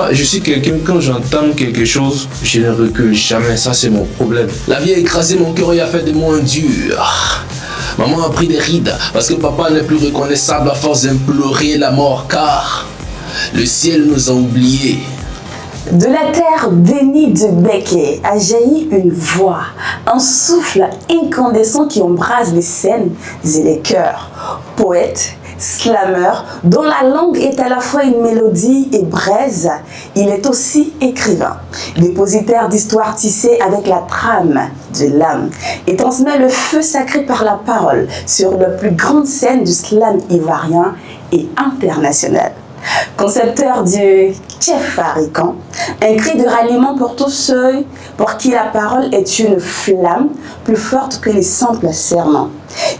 Moi, je suis quelqu'un, quand j'entends quelque chose, je ne recule jamais. Ça, c'est mon problème. La vie a écrasé mon cœur et a fait de moi un dur. Maman a pris des rides parce que papa n'est plus reconnaissable à force d'implorer la mort, car le ciel nous a oubliés. De la terre bénie de Béquet a jailli une voix, un souffle incandescent qui embrase les scènes et les cœurs. Poète, slammer, dont la langue est à la fois une mélodie et braise, il est aussi écrivain, dépositaire d'histoires tissées avec la trame de l'âme et transmet le feu sacré par la parole sur la plus grande scène du slam ivoirien et international. Concepteur du Tchefarican, un cri de ralliement pour tous ceux pour qui la parole est une flamme plus forte que les simples serments.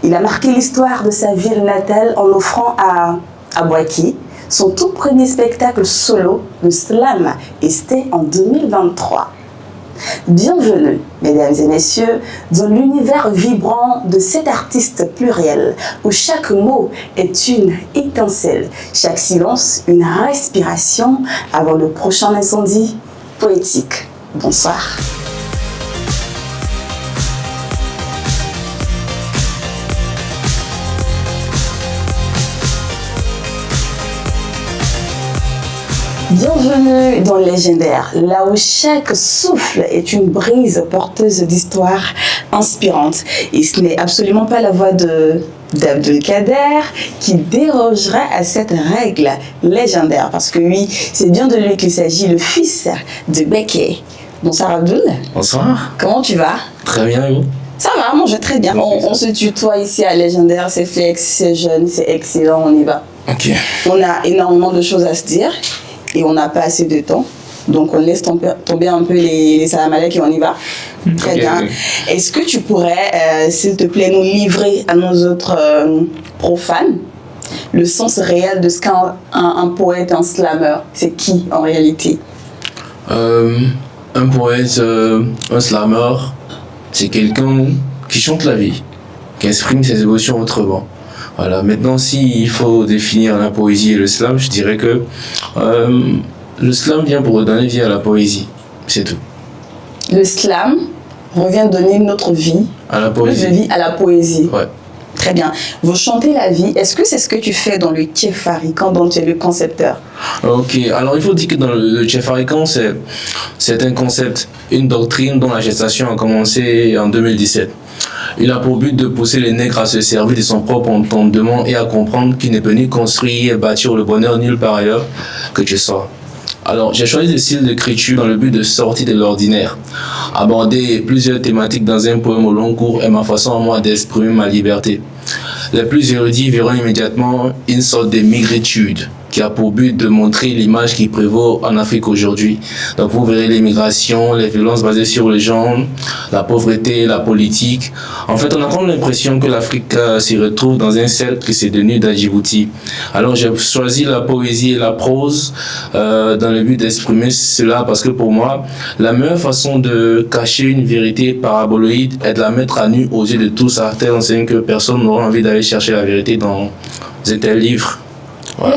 Il a marqué l'histoire de sa ville natale en offrant à Abouaki son tout premier spectacle solo de slam et c'était en 2023. Bienvenue, mesdames et messieurs, dans l'univers vibrant de cet artiste pluriel où chaque mot est une étincelle, chaque silence une respiration avant le prochain incendie poétique. Bonsoir. Bienvenue dans Légendaire, là où chaque souffle est une brise porteuse d'histoires inspirantes. Et ce n'est absolument pas la voix d'Abdelkader qui dérogera à cette règle légendaire. Parce que oui, c'est bien de lui qu'il s'agit, le fils de Béquet. Bonsoir Abdul. Bonsoir. Comment tu vas? Très bien, et vous? Ça va, moi je vais très bien. On se tutoie ici à Légendaire, c'est flex, c'est jeune, c'est excellent, on y va. Ok. On a énormément de choses à se dire. Et on n'a pas assez de temps. Donc, on laisse tomber un peu les salam alek et on y va. Très bien. Est-ce que tu pourrais, s'il te plaît, nous livrer à nos autres profanes le sens réel de ce qu'est un poète, un slammer? C'est qui, en réalité? Un poète, un slammer, c'est quelqu'un qui chante la vie, qui exprime ses émotions autrement. Voilà. Maintenant, s'il faut définir la poésie et le slam, je dirais que le slam vient pour redonner vie à la poésie. C'est tout. Le slam revient donner notre vie à la poésie. Notre vie à la poésie. Ouais. Très bien. Vous chantez la vie. Est-ce que c'est ce que tu fais dans le Tchefarican dont tu es le concepteur? Ok. Alors, il faut dire que dans le Tchefarican, c'est un concept, une doctrine dont la gestation a commencé en 2017. Il a pour but de pousser les nègres à se servir de son propre entendement et à comprendre qu'il ne peut ni construire et bâtir le bonheur nulle part ailleurs que chez soi. Alors, j'ai choisi des styles d'écriture dans le but de sortir de l'ordinaire. Aborder plusieurs thématiques dans un poème au long cours est ma façon à moi d'exprimer ma liberté. Les plus érudits verront immédiatement une sorte de migritude qui a pour but de montrer l'image qui prévaut en Afrique aujourd'hui. Donc vous verrez l'immigration, les violences basées sur les gens, la pauvreté, la politique. En fait, on a comme l'impression que l'Afrique s'y retrouve dans un cercle qui s'est devenu d'Adjibouti. Alors j'ai choisi la poésie et la prose dans le but d'exprimer cela parce que pour moi, la meilleure façon de cacher une vérité paraboloïde est de la mettre à nu aux yeux de tous à telle enseigne que personne n'aura envie d'aller chercher la vérité dans un tel livre. Voilà.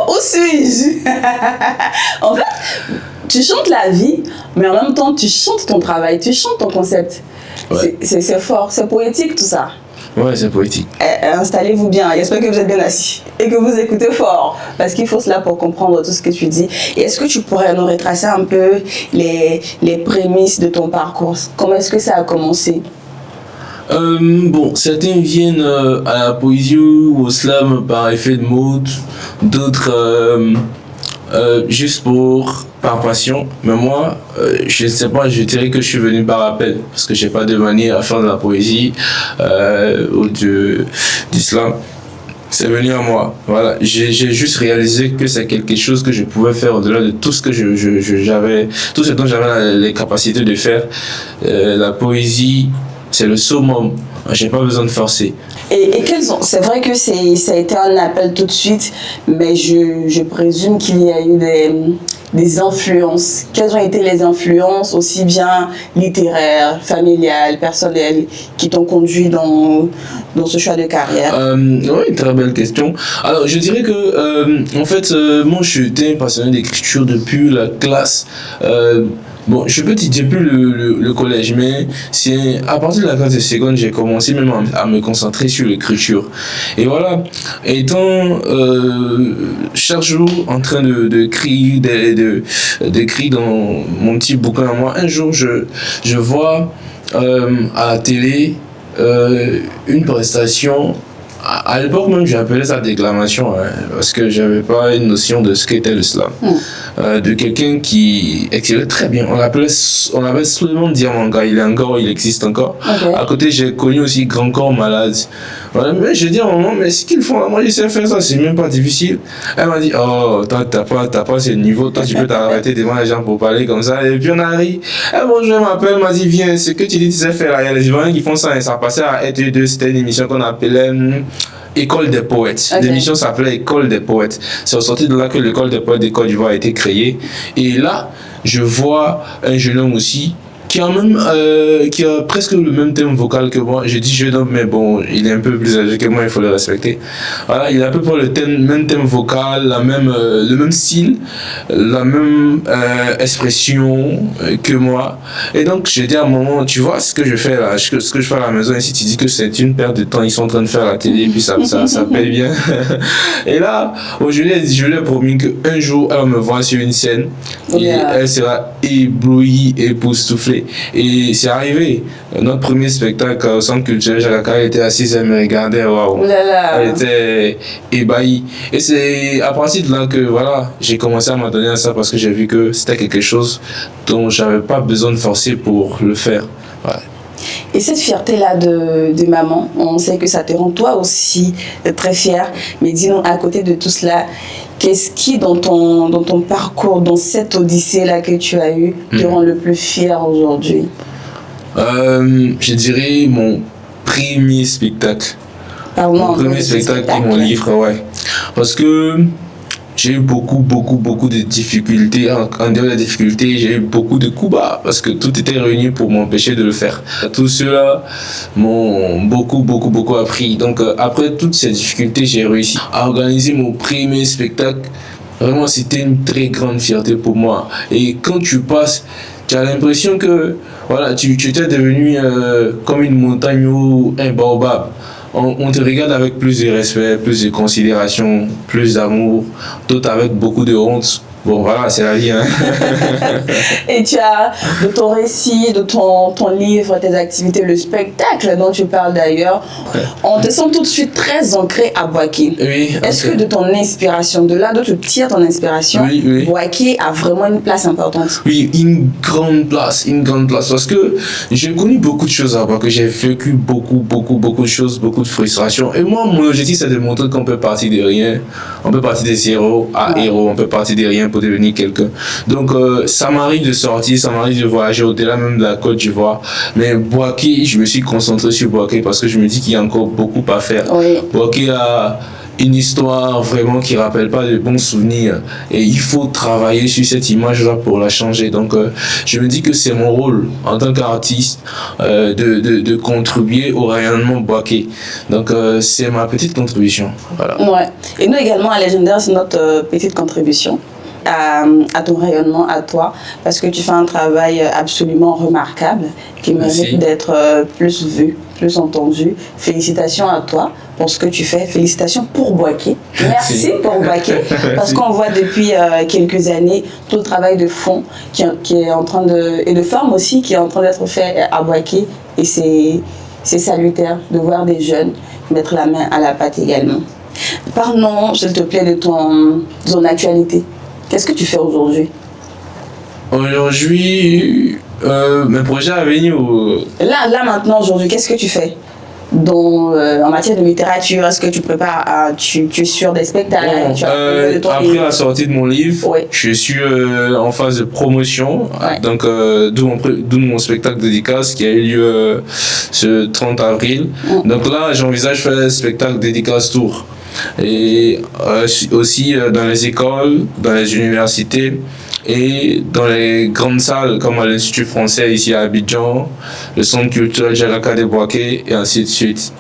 Où suis-je? En fait, tu chantes la vie, mais en même temps, tu chantes ton travail, tu chantes ton concept. Ouais. C'est fort, c'est poétique tout ça. Ouais, c'est poétique. Installez-vous bien, j'espère que vous êtes bien assis et que vous écoutez fort, parce qu'il faut cela pour comprendre tout ce que tu dis. Et est-ce que tu pourrais nous retracer un peu les prémices de ton parcours? Comment est-ce que ça a commencé? Bon, certains viennent à la poésie ou au slam par effet de mode, d'autres juste par passion. Mais moi, je ne sais pas, je dirais que je suis venu par appel, parce que j'ai pas de manière à faire de la poésie ou du slam. C'est venu à moi. Voilà, j'ai juste réalisé que c'est quelque chose que je pouvais faire au-delà de tout ce que j'avais, tout ce dont j'avais les capacités de faire. La poésie, c'est le summum. J'ai pas besoin de forcer. Et c'est vrai que ça a été un appel tout de suite, mais je présume qu'il y a eu des influences. Quelles ont été les influences, aussi bien littéraires, familiales, personnelles, qui t'ont conduit dans ce choix de carrière? Oui, très belle question. Alors, je dirais que, en fait, moi, je suis passionné d'écriture depuis la classe. Bon, je peux dire depuis le collège, mais c'est à partir de la classe de seconde, j'ai commencé même à me concentrer sur l'écriture. Et voilà, étant chaque jour en train d'écrire dans mon petit bouquin à moi, un jour, je vois à la télé une prestation. À l'époque même, j'appelais ça déclamation, hein, parce que j'avais pas une notion de ce qu'était le slam. De quelqu'un qui excellait très bien. On l'appelle Souleymane Diamanga. Il est encore, il existe encore. Okay. À côté, j'ai connu aussi Grand Corps Malade. Voilà, mais j'ai dit à un moment, mais ce qu'ils font là, moi je sais faire ça, c'est même pas difficile. Elle m'a dit, oh, toi, t'as pas ce niveau, toi, tu peux t'arrêter devant les gens pour parler comme ça. Et puis on arrive. Et bon, je m'appelle, elle m'a dit, viens, ce que tu dis, tu sais faire là. Il y a les Ivoiriens qui font ça, et ça passait à RTE2, c'était une émission qu'on appelait École des poètes. Okay. L'émission s'appelait École des poètes. C'est sorti de là que l'école des poètes de Côte d'Ivoire a été créée. Et là, je vois un jeune homme aussi qui a presque le même thème vocal que moi. Je dis jeune homme, mais bon, il est un peu plus âgé que moi, il faut le respecter. Voilà, il a à peu près même thème vocal, le même style, la même expression que moi. Et donc, j'ai dit à un moment, tu vois ce que je fais là, ce que je fais à la maison, et si tu dis que c'est une perte de temps, ils sont en train de faire la télé, et puis ça paye bien. Et là, je lui ai promis qu'un jour, elle va me voir sur une scène, et elle sera éblouie, époustouflée. Et c'est arrivé. Notre premier spectacle au Centre culturel Jacques était assise, elle me regardait, waouh. Elle était ébahie. Et c'est à partir de là que voilà, j'ai commencé à m'adonner à ça parce que j'ai vu que c'était quelque chose dont j'avais pas besoin de forcer pour le faire. Ouais. Et cette fierté-là de maman, on sait que ça te rend toi aussi très fière. Mais dis-nous, à côté de tout cela, qu'est-ce qui, dans ton parcours, dans cette odyssée-là que tu as eue, te rend le plus fier aujourd'hui? Je dirais mon premier spectacle. Mon premier spectacle et mon livre, ouais. Parce que j'ai eu beaucoup de difficultés. En dehors des difficultés, j'ai eu beaucoup de coups bas parce que tout était réuni pour m'empêcher de le faire. Tout cela m'ont beaucoup appris. Donc après toutes ces difficultés, j'ai réussi à organiser mon premier spectacle. Vraiment, c'était une très grande fierté pour moi. Et quand tu passes, tu as l'impression que voilà, tu t'es devenu comme une montagne ou un baobab. On te regarde avec plus de respect, plus de considération, plus d'amour, d'autres avec beaucoup de honte. Bon, voilà, c'est la vie. Hein. Et tu as, de ton récit, de ton livre, tes activités, le spectacle dont tu parles d'ailleurs, on te sent tout de suite très ancré à Boaké. Oui. Est-ce que de ton inspiration, de là d'où tu tires ton inspiration, oui. Boaké a vraiment une place importante? Oui, une grande place. Parce que j'ai connu beaucoup de choses à Boaké. J'ai vécu beaucoup de choses, beaucoup de frustrations. Et moi, mon objectif, c'est de montrer qu'on peut partir de rien. On peut partir de zéro à héros. On peut partir de rien pour devenir quelqu'un. Donc ça m'arrive de sortir, ça m'arrive de voyager au-delà même de la Côte d'Ivoire. Mais Boaké, je me suis concentré sur Boaké parce que je me dis qu'il y a encore beaucoup à faire. Oui. Boaké a une histoire vraiment qui rappelle pas de bons souvenirs et il faut travailler sur cette image-là pour la changer. Donc je me dis que c'est mon rôle en tant qu'artiste de contribuer au rayonnement Boaké. Donc c'est ma petite contribution. Voilà. Ouais. Et nous également à Légendaire, c'est notre petite contribution à ton rayonnement, à toi, parce que tu fais un travail absolument remarquable qui mérite d'être plus vu, plus entendu. Félicitations à toi pour ce que tu fais. Félicitations pour Boaké. Merci pour Boaké, parce qu'on voit depuis quelques années tout le travail de fond qui est en train et de forme aussi qui est en train d'être fait à Boaké, et c'est salutaire de voir des jeunes mettre la main à la pâte également. Parlons, s'il te plaît, de ton actualité. Qu'est-ce que tu fais aujourd'hui? Aujourd'hui, mes projets à venir. Là maintenant, aujourd'hui, qu'est-ce que tu fais en matière de littérature? Est-ce que tu prépares, tu es sur des spectacles? Après la sortie de mon livre, oui. Je suis en phase de promotion, ouais. Donc d'où mon spectacle dédicace qui a eu lieu ce 30 avril. Donc là, j'envisage faire un spectacle dédicace tour. Et aussi dans les écoles, dans les universités Et dans les grandes salles, comme à l'Institut français ici à Abidjan, le Centre culturel Jalaka de Boaké, et ainsi de suite.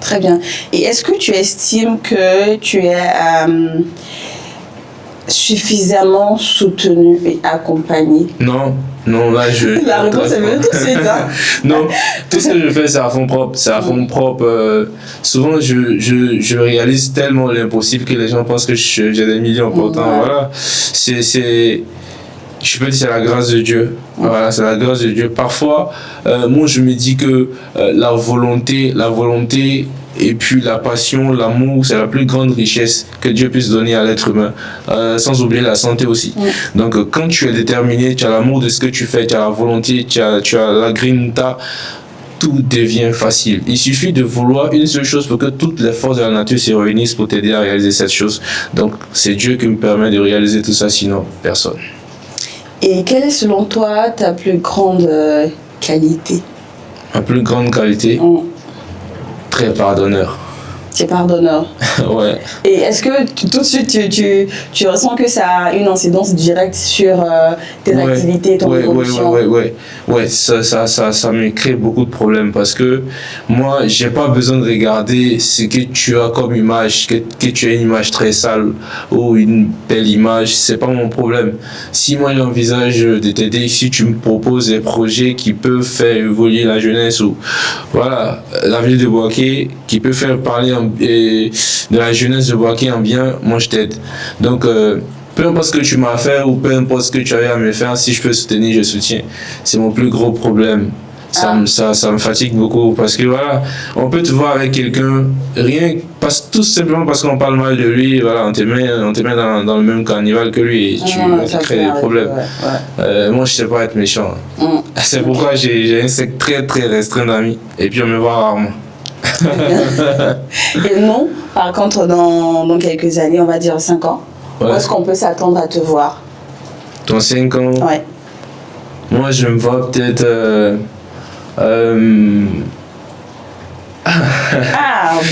Très bien. Et est-ce que tu estimes que tu es suffisamment soutenu et accompagné? Non, là je... La réponse est venue tout de suite. Hein? Non, tout ce que je fais c'est à fond propre. C'est à fond propre. Souvent je réalise tellement l'impossible que les gens pensent que j'ai des millions pourtant. Voilà. Je peux dire c'est la grâce de Dieu. Voilà, c'est la grâce de Dieu. Parfois, moi je me dis que la volonté et puis la passion, l'amour, c'est la plus grande richesse que Dieu puisse donner à l'être humain. Sans oublier la santé aussi. Donc quand tu es déterminé, tu as l'amour de ce que tu fais, tu as la volonté, tu as la grinta, tout devient facile. Il suffit de vouloir une seule chose pour que toutes les forces de la nature se réunissent pour t'aider à réaliser cette chose. Donc c'est Dieu qui me permet de réaliser tout ça, sinon personne. Et quelle est selon toi ta plus grande qualité? Ma plus grande qualité? Très pardonneur. Tu es pardonneur. Ouais. Et est-ce que tout de suite tu ressens que ça a une incidence directe sur tes activités, ton évolution? Ouais, ça me crée beaucoup de problèmes parce que moi, j'ai pas besoin de regarder ce que tu as comme image, que tu as une image très sale ou une belle image, c'est pas mon problème. Si moi j'envisage de t'aider, si tu me proposes des projets qui peuvent faire évoluer la jeunesse ou voilà, la ville de Boaké, qui peut faire parler de la jeunesse de Boaké en bien, moi je t'aide. Donc peu importe ce que tu m'as à faire ou peu importe ce que tu avais à me faire, si je peux soutenir, je soutiens. C'est mon plus gros problème. Ça me fatigue beaucoup parce que voilà, on peut te voir avec quelqu'un, tout simplement parce qu'on parle mal de lui, voilà, on te met dans le même carnival que lui et tu crées des problèmes. Moi, je sais pas être méchant. C'est pourquoi j'ai un cercle très très restreint d'amis et puis on me voit rarement. Et non, par contre, dans quelques années, on va dire 5 ans, où est-ce qu'on peut s'attendre à te voir? Dans 5 ans? Ouais. Moi, je me vois peut-être...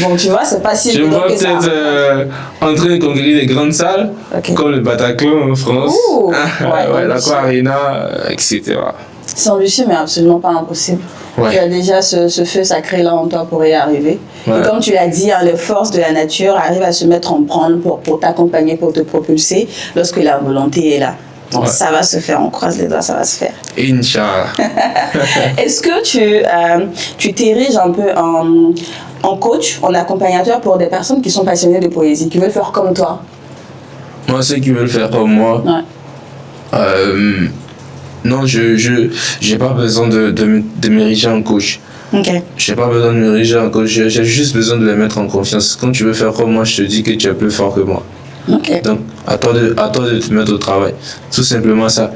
bon, tu vois, c'est pas si je me vois peut-être en train de conquérir des grandes salles, comme le Bataclan en France, l'Aqua Arena, etc. C'est ambitieux, mais absolument pas impossible. Tu as déjà ce feu sacré là en toi pour y arriver. Et comme tu l'as dit, les forces de la nature arrivent à se mettre en branle pour t'accompagner, pour te propulser lorsque la volonté est là. Donc ça va se faire, on croise les doigts, ça va se faire. Inch'Allah. Est-ce que tu t'ériges un peu en coach, en accompagnateur pour des personnes qui sont passionnées de poésie, qui veulent faire comme toi? Moi, ceux qui veulent faire comme moi, non, je n'ai pas besoin de m'ériger en coach. Je n'ai pas besoin de m'ériger en coach, j'ai juste besoin de les mettre en confiance. Quand tu veux faire comme moi, je te dis que tu es plus fort que moi. Donc, à toi de te mettre au travail. Tout simplement ça.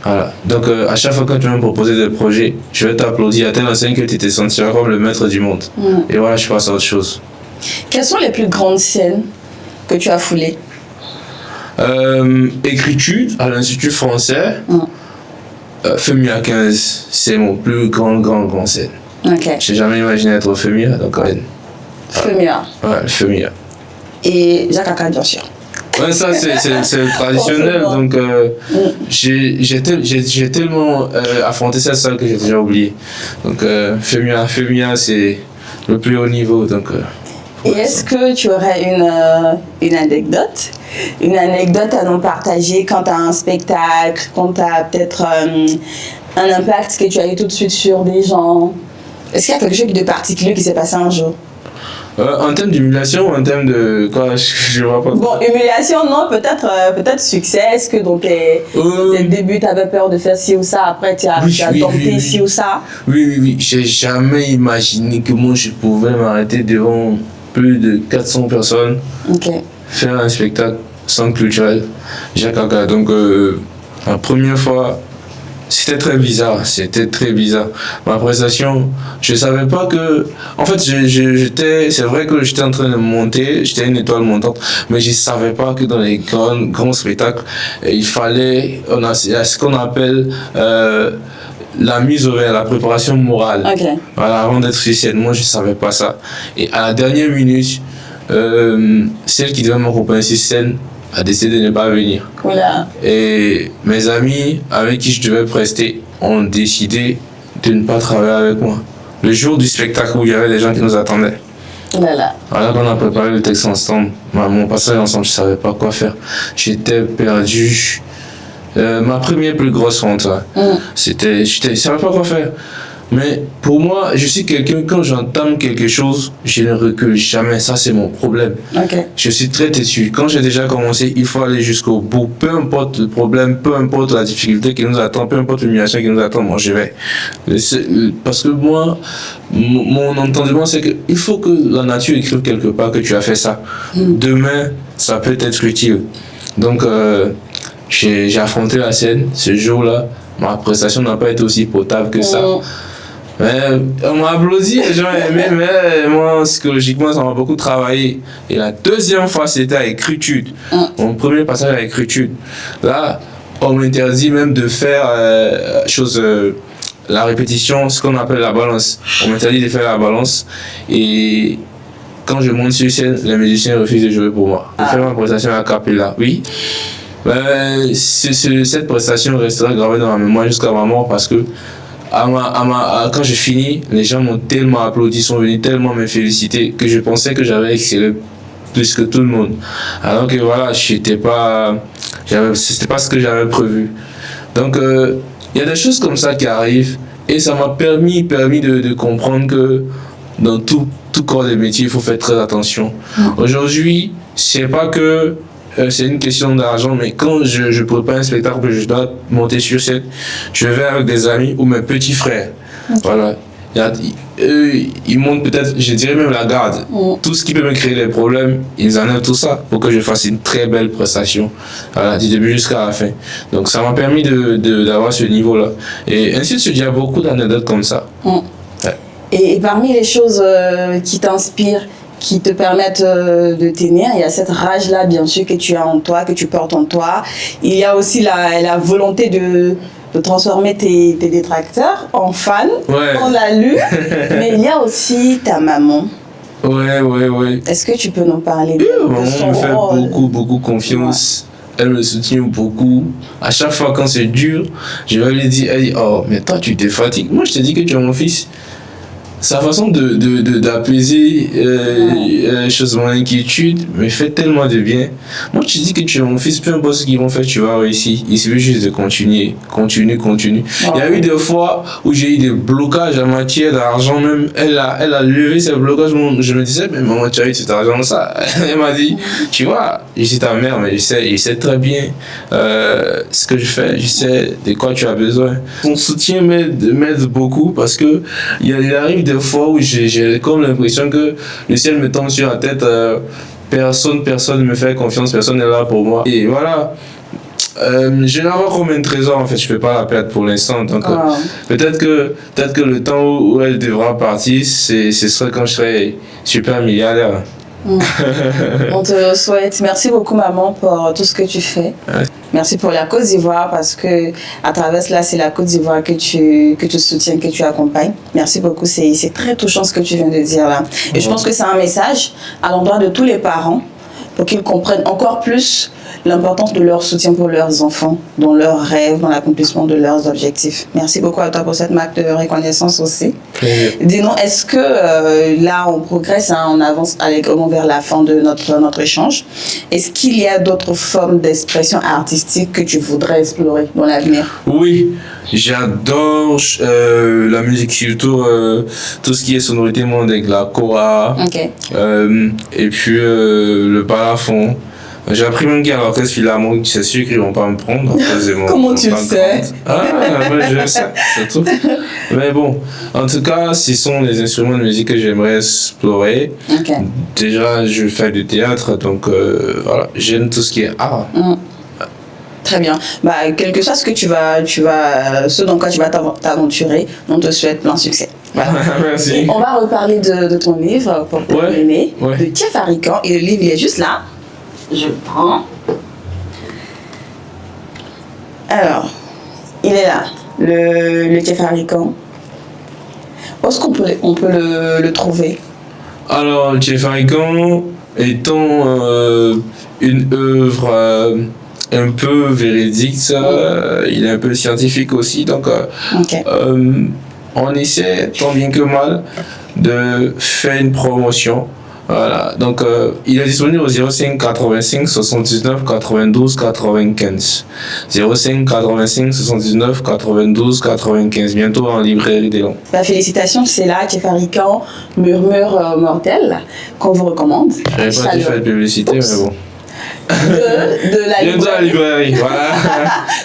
Voilà. Donc, à chaque fois que tu vas me proposer des projets, je vais t'applaudir à tel enseigne que tu te sentiras comme le maître du monde. Et voilà, je passe à autre chose. Quelles sont les plus grandes scènes que tu as foulées? Écriture à l'Institut français. FEMIA 15, c'est mon plus grand scène. J'ai jamais imaginé être au FEMIA, donc FEMIA. Ouais, FEMIA. Et Jacques Aka, bien sûr. Ouais, ça c'est le traditionnel, donc j'ai tellement affronté cette salle que j'ai déjà oublié. Donc FEMIA c'est le plus haut niveau, donc... Et est-ce que tu aurais une anecdote à nous partager quand tu as un spectacle, quand tu as peut-être un impact que tu as eu tout de suite sur des gens? Est-ce qu'il y a quelque chose de particulier qui s'est passé un jour? En termes d'humiliation ou en termes de quoi? Je vois pas. Bon, humiliation, non, peut-être succès. Est-ce que dans tes débuts, tu avais peur de faire ci ou ça, après tu as tenté ci ou ça? Oui. J'ai jamais imaginé que moi je pouvais m'arrêter devant plus de 400 personnes, faire un spectacle sans culturel, Jacques Aka. Donc, la première fois, c'était très bizarre. Ma prestation, je savais pas que... En fait, c'est vrai que j'étais en train de monter, j'étais une étoile montante, mais je savais pas que dans les grands spectacles, il fallait... Il y a ce qu'on appelle... la mise au vert, la préparation morale. Voilà, avant d'être sur scène, moi je savais pas ça. Et à la dernière minute, celle qui devait m'accompagner sur scène a décidé de ne pas venir. Oula. Et mes amis avec qui je devais prester ont décidé de ne pas travailler avec moi. Le jour du spectacle où il y avait des gens qui nous attendaient. Oulala. Alors qu'on a préparé le texte ensemble, mon passage ensemble, je ne savais pas quoi faire. J'étais perdu. Ma première plus grosse honte, je ne savais pas quoi faire. Mais pour moi, je suis quelqu'un, quand j'entame quelque chose, je ne recule jamais. Ça, c'est mon problème. Okay. Je suis très têtu. Quand j'ai déjà commencé, il faut aller jusqu'au bout. Peu importe le problème, peu importe la difficulté qui nous attend, peu importe l'humiliation qui nous attend, moi, je vais. Parce que moi, mon entendement, c'est qu'il faut que la nature écrive quelque part que tu as fait ça. Demain, ça peut être utile. Donc, j'ai affronté la scène ce jour-là. Ma prestation n'a pas été aussi potable que ça. Mais on m'a applaudi, les gens aimaient, mais moi, psychologiquement, ça m'a beaucoup travaillé. Et la deuxième fois, c'était à écriture. Mon premier passage à écriture. Là, on m'interdit même de faire la répétition, ce qu'on appelle la balance. On m'interdit de faire la balance. Et quand je monte sur scène, les musiciens refusent de jouer pour moi. Je fais ma prestation à cappella, oui. Cette prestation restera gravée dans ma mémoire jusqu'à ma mort parce que quand j'ai fini, les gens m'ont tellement applaudi, sont venus tellement me féliciter que je pensais que j'avais excellé plus que tout le monde. Alors que voilà, c'était pas ce que j'avais prévu. Donc il y a des choses comme ça qui arrivent et ça m'a permis de comprendre que dans tout corps de métier, il faut faire très attention. Aujourd'hui, c'est pas que c'est une question d'argent, mais quand je prépare un spectacle que je dois monter sur scène, je vais avec des amis ou mes petits frères. Okay. Voilà. Eux, ils montent peut-être, je dirais même la garde. Tout ce qui peut me créer des problèmes, ils enlèvent tout ça pour que je fasse une très belle prestation, voilà, du début jusqu'à la fin. Donc ça m'a permis d'avoir ce niveau-là. Et ainsi de suite, il y a beaucoup d'anecdotes comme ça. Ouais. Et parmi les choses qui t'inspirent, qui te permettent de tenir, il y a cette rage-là, bien sûr, que tu as en toi, que tu portes en toi. Il y a aussi la volonté de transformer tes détracteurs en fans. Ouais. On l'a lu. Mais il y a aussi ta maman. Ouais. Est-ce que tu peux nous parler de son me fait rôle? beaucoup confiance. Ouais. Elle me soutient beaucoup. À chaque fois quand c'est dur, je vais lui dire, elle dit, oh, mais toi tu te fatigues. Moi je te dis que tu es mon fils. Sa façon d'apaiser choses mon inquiétude me fait tellement de bien. Moi, je te dis que tu es mon fils, peu importe ce qu'ils vont faire, tu vas réussir. Il suffit juste de continuer. Il y a eu des fois où j'ai eu des blocages en matière d'argent même. Elle a levé ces blocages. Je me disais, mais maman, tu as eu cet argent ça. Elle m'a dit, tu vois, je suis ta mère, mais je sais très bien ce que je fais. Je sais de quoi tu as besoin. Ton soutien m'aide beaucoup parce que il arrive des fois où j'ai comme l'impression que le ciel me tombe sur la tête, personne ne me fait confiance, personne n'est là pour moi. Et voilà, je la vois comme un trésor en fait, je ne peux pas la perdre pour l'instant. Donc peut-être que le temps où elle devra partir, ce sera quand je serai super milliardaire. On te souhaite, merci beaucoup maman pour tout ce que tu fais. Ouais. Merci pour la Côte d'Ivoire parce que à travers cela c'est la Côte d'Ivoire que tu soutiens, que tu accompagnes. Merci beaucoup, c'est très touchant ce que tu viens de dire là. Et je pense que c'est un message à l'endroit de tous les parents pour qu'ils comprennent encore plus l'importance de leur soutien pour leurs enfants, dans leurs rêves, dans l'accomplissement de leurs objectifs. Merci beaucoup à toi pour cette marque de reconnaissance aussi. Dis-nous, est-ce que là on progresse, hein, on avance allègrement vers la fin de notre échange. Est-ce qu'il y a d'autres formes d'expression artistique que tu voudrais explorer dans l'avenir? Oui, j'adore la musique, surtout tout ce qui est sonorité monde avec la kora, okay. Et puis le balafon. J'ai appris même qu'il y a l'orchestre philharmonique, c'est sûr qu'ils ne vont pas me prendre. Comment tu le sais? Moi je le sais, c'est tout. Mais bon, en tout cas, ce sont les instruments de musique que j'aimerais explorer. Okay. Déjà, je fais du théâtre, donc voilà, j'aime tout ce qui est art. Très bien. Quel que soit ce que ce dans quoi tu vas t'aventurer, on te souhaite plein succès. Voilà. Merci. Et on va reparler de ton livre pour terminer, de Thief Haricant. Et le livre, il est juste là. Je prends. Alors, il est là, le Thief Haricant. Où est-ce qu'on peut le trouver? Alors, le Thief Haricant étant une œuvre un peu véridique, il est un peu scientifique aussi, donc on essaie tant bien que mal de faire une promotion. Voilà, donc il est disponible au 05 85 79 92 95. 05 85 79 92 95. Bientôt en librairie des Longs. Félicitations, c'est là Tchefarican, Murmure Mortel, qu'on vous recommande. Je n'avais pas dû faire de publicité, mais bon. De la bientôt à la librairie, voilà.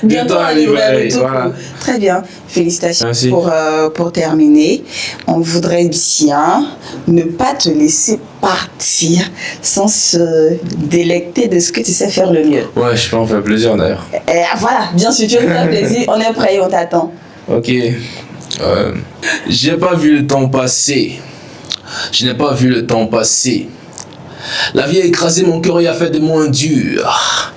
Bientôt à la librairie, voilà. Très bien, félicitations. Merci. Pour terminer. On voudrait bien ne pas te laisser partir sans se délecter de ce que tu sais faire le mieux. Ouais, je peux en faire plaisir d'ailleurs. Voilà, bien sûr, tu veux faire plaisir, on est prêt et on t'attend. Ok. J'ai pas vu le temps passer. Je n'ai pas vu le temps passer. La vie a écrasé mon cœur et a fait de moi un dur.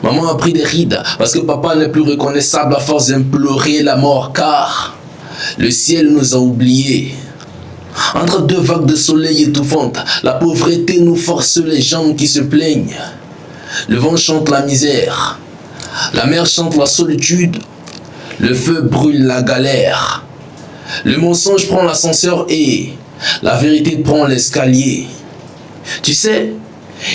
Maman a pris des rides parce que papa n'est plus reconnaissable à force d'implorer la mort, car le ciel nous a oubliés. Entre deux vagues de soleil étouffantes, la pauvreté nous force les jambes qui se plaignent. Le vent chante la misère, la mer chante la solitude, le feu brûle la galère. Le mensonge prend l'ascenseur et la vérité prend l'escalier. Tu sais,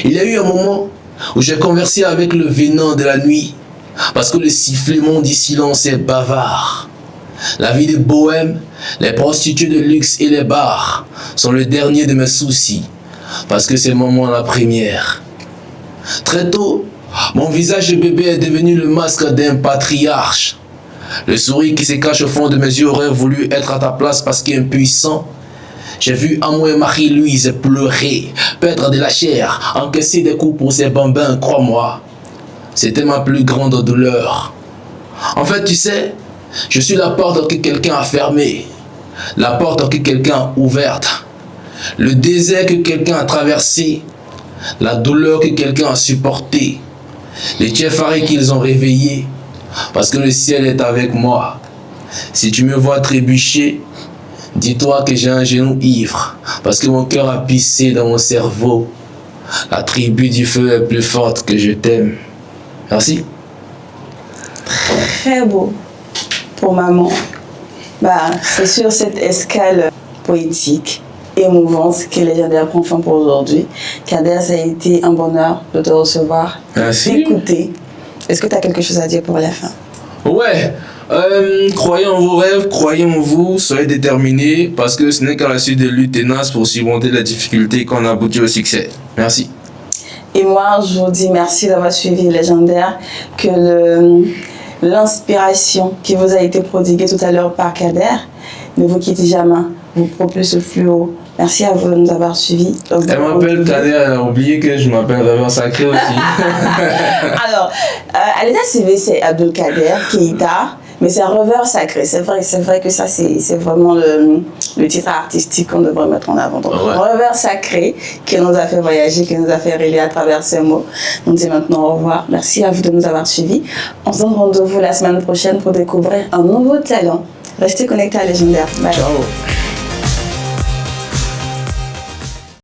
il y a eu un moment où j'ai conversé avec le vénin de la nuit, parce que le sifflement du silence est bavard. La vie de bohème, les prostituées de luxe et les bars sont le dernier de mes soucis, parce que c'est le moment la première. Très tôt, mon visage de bébé est devenu le masque d'un patriarche. Le sourire qui se cache au fond de mes yeux aurait voulu être à ta place parce qu'impuissant. J'ai vu Amou et Marie-Louise pleurer, perdre de la chair, encaisser des coups pour ses bambins, crois-moi. C'était ma plus grande douleur. En fait, tu sais, je suis la porte que quelqu'un a fermée, la porte que quelqu'un a ouverte, le désert que quelqu'un a traversé, la douleur que quelqu'un a supportée, les Tchefari qu'ils ont réveillés, parce que le ciel est avec moi. Si tu me vois trébucher, dis-toi que j'ai un genou ivre, parce que mon cœur a pissé dans mon cerveau. La tribu du feu est plus forte que je t'aime. Merci. Très beau pour maman. C'est sur cette escale poétique, émouvante que Légendaire prend fin pour aujourd'hui. Kader, ça a été un bonheur de te recevoir, d'écouter. Est-ce que tu as quelque chose à dire pour la fin? Ouais. Croyez en vos rêves, croyez en vous, soyez déterminés, parce que ce n'est qu'à la suite de luttes ténaces pour surmonter les difficultés qu'on aboutit au succès. Merci. Et moi, je vous dis merci d'avoir suivi Légendaire, que l'inspiration qui vous a été prodiguée tout à l'heure par Kader ne vous quitte jamais, vous propulse plus haut. Merci à vous de nous avoir suivis. Elle m'appelle Kader, elle a oublié que je m'appelle Rêveur Sacré aussi. Alors, à l'état civil, c'est Abdelkader Keïta, mais c'est un Rêveur Sacré. C'est vrai que ça, c'est vraiment le titre artistique qu'on devrait mettre en avant. Donc, Rêveur Sacré qui nous a fait voyager, qui nous a fait rêver à travers ces mots. On dit maintenant au revoir. Merci à vous de nous avoir suivis. On se donne rendez-vous la semaine prochaine pour découvrir un nouveau talent. Restez connectés à Légendaire. Bye. Ciao.